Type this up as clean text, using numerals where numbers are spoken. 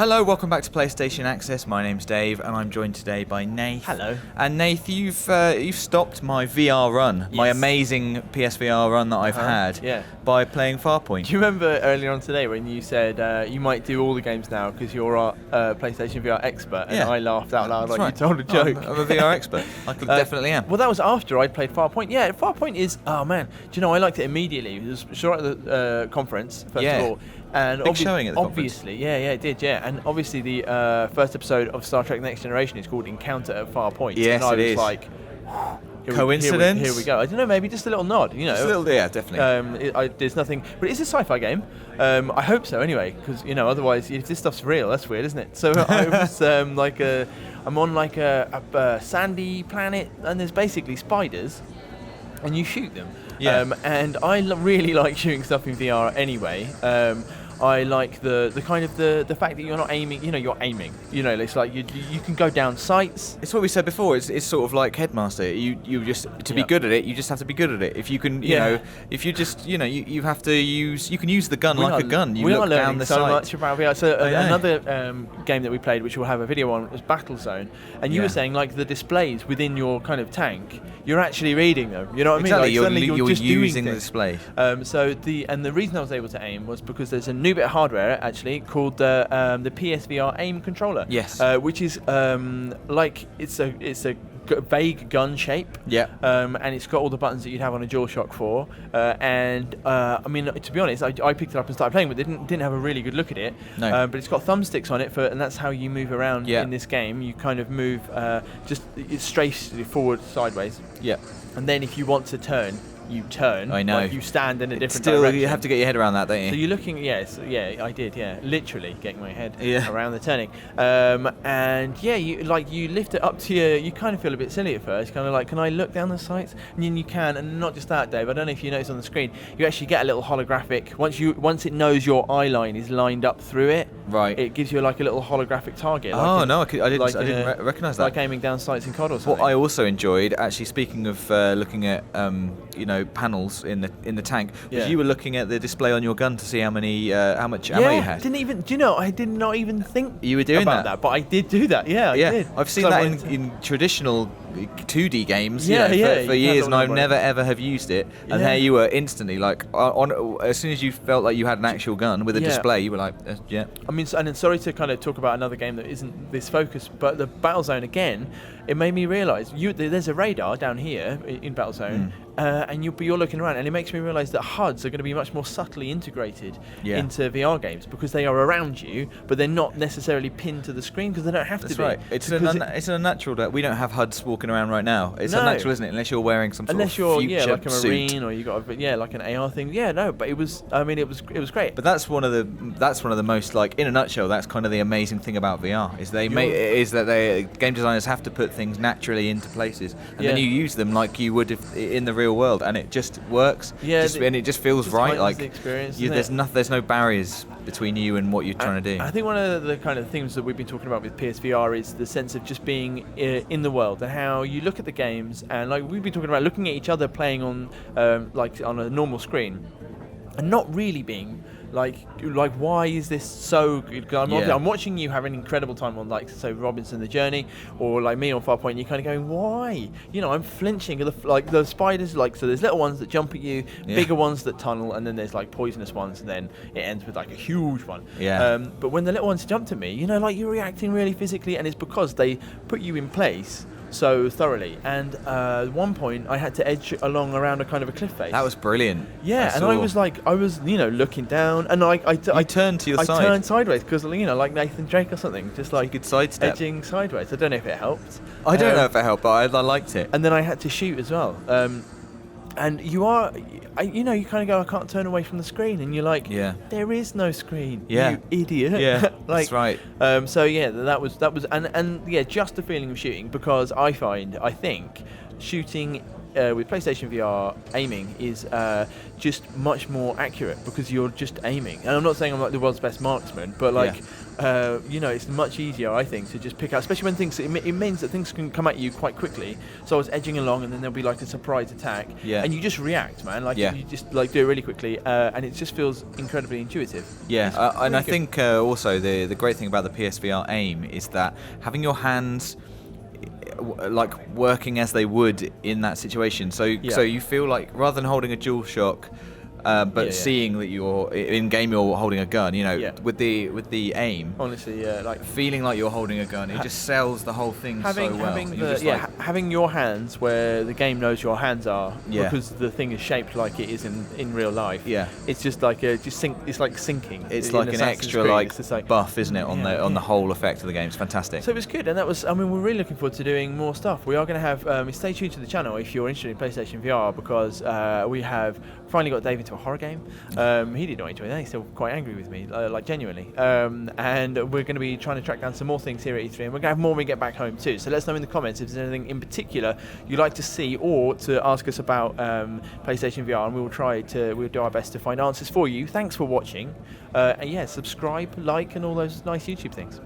Hello, welcome back to PlayStation Access. My name's Dave, and I'm joined today by Nath. Hello. And Nath, you've stopped my VR run, my amazing PSVR run that I've had, by playing Farpoint. Do you remember earlier on today when you said you might do all the games now because you're our PlayStation VR expert, and I laughed out loud you told a joke. I'm a VR expert. I definitely am. Well, that was after I'd played Farpoint. Yeah, Farpoint is, oh man, do you know, I liked it immediately. It was short at the conference, first of all. And big showing at the obviously, conference. It did, and obviously the first episode of Star Trek Next Generation is called Encounter at Farpoint. Yes, and I it was is. like, coincidence? Here we go. I don't know, maybe just a little nod, you know. Just a little, yeah, definitely. There's nothing, but it's a sci-fi game. I hope so, anyway, because otherwise, if this stuff's real, that's weird, isn't it? So I was I'm on like a sandy planet, and there's basically spiders, and you shoot them. Yeah. And I really like shooting stuff in VR anyway. I like the kind of the fact that you're not aiming. You're aiming. It's like you can go down sights. It's what we said before. It's sort of like Headmaster. You just to be good at it. You just have to be good at it. If you can, if you just you have to use. You can use the gun like a gun. You look down the sight. We are learning so much about VR. So another game that we played, which we'll have a video on, was Battlezone. And you were saying like the displays within your kind of tank. You're actually reading them. You know what I mean? Exactly. Like, you're just using the things. display. So the reason I was able to aim was because there's a new bit of hardware actually called the PSVR aim controller. Yes. Which is like it's a vague gun shape. Yeah. And it's got all the buttons that you'd have on a DualShock 4. I mean, to be honest, I picked it up and started playing, but didn't have a really good look at it. No. But it's got thumbsticks on it and that's how you move around in this game. You kind of move just straight forward, sideways. Yeah. And then if you want to turn, you turn. I know. Like you stand in a different Still, direction. you have to get your head around that, don't you? So you're looking, I did, literally getting my head around the turning. And you lift it up to you kind of feel a bit silly at first, kind of like, can I look down the sights? And then you can, and not just that, Dave, I don't know if you noticed on the screen, you actually get a little holographic, once it knows your eye line is lined up through it, right, it gives you like a little holographic target. I didn't recognise that. Like aiming down sights in COD or something. What I also enjoyed, actually, speaking of looking at panels in the tank, was you were looking at the display on your gun to see how much ammo you had. I did not even think you were doing about that, but I did do that. I did. I've seen that in traditional 2D games for years, and I've never ever have used it. And there you were instantly, like as soon as you felt like you had an actual gun with a display, you were like, I mean, and sorry to kind of talk about another game that isn't this focused, but the Battlezone again, it made me realise there's a radar down here in Battlezone. And you're looking around, and it makes me realise that HUDs are going to be much more subtly integrated into VR games because they are around you, but they're not necessarily pinned to the screen because they don't have to be. That's right. It's unnatural that we don't have HUDs walking around right now. It's unnatural, isn't it? Unless you're wearing some sort of future like a marine suit. or you got like an AR thing. But it was. I mean, it was great. But that's one of the most, like, in a nutshell, that's kind of the amazing thing about VR is that game designers have to put things naturally into places, and then you use them like you would in the real world, and it just works. And it just feels right. Like the experience, there's no barriers between you and what you're trying to do. I think one of the kind of things that we've been talking about with PSVR is the sense of just being in the world and how you look at the games, and like we've been talking about looking at each other playing on on a normal screen and not really being like why is this so good? I'm watching you have an incredible time on Robinson the Journey, or like me on Farpoint. You're kind of going, why? I'm flinching. The spiders, so there's little ones that jump at you, bigger ones that tunnel, and then there's like poisonous ones, and then it ends with like a huge one. But when the little ones jumped at me, you're reacting really physically, and it's because they put you in place so thoroughly. And at one point I had to edge along around a kind of a cliff face. That was brilliant. I was looking down, and I turned to your side. I turned sideways because like Nathan Drake or something, just like good sidestep, edging sideways. I don't know if it helped. I don't know if it helped, but I liked it. And then I had to shoot as well. And you kind of go, I can't turn away from the screen, and you're like, there is no screen, you idiot. That's right. That was, and just the feeling of shooting, because I think shooting with PlayStation VR, aiming is just much more accurate because you're just aiming. And I'm not saying I'm like the world's best marksman, but like it's much easier, I think, to just pick out, especially when things. It means that things can come at you quite quickly. So I was edging along, and then there'll be like a surprise attack, and you just react, man. Like you just like do it really quickly, and it just feels incredibly intuitive. Yeah, and I think also the great thing about the PSVR aim is that having your hands like working as they would in that situation. So you feel like rather than holding a DualShock, but seeing that you're in game, you're holding a gun. With the aim. Honestly, like feeling like you're holding a gun, it just sells the whole thing so well. Having your hands where the game knows your hands are, because the thing is shaped like it is in real life. Yeah, it's just like it's like syncing. It's like an extra like buff, isn't it, on the whole effect of the game? It's fantastic. So it was good, and that was. I mean, we're really looking forward to doing more stuff. We are going to have. Stay tuned to the channel if you're interested in PlayStation VR, because we have finally got Dave into a horror game. He did not enjoy that. He's still quite angry with me, like genuinely. And we're going to be trying to track down some more things here at E3, and we're going to have more when we get back home too. So let us know in the comments if there's anything in particular you'd like to see or to ask us about PlayStation VR, and we'll do our best to find answers for you. Thanks for watching. And subscribe, like, and all those nice YouTube things.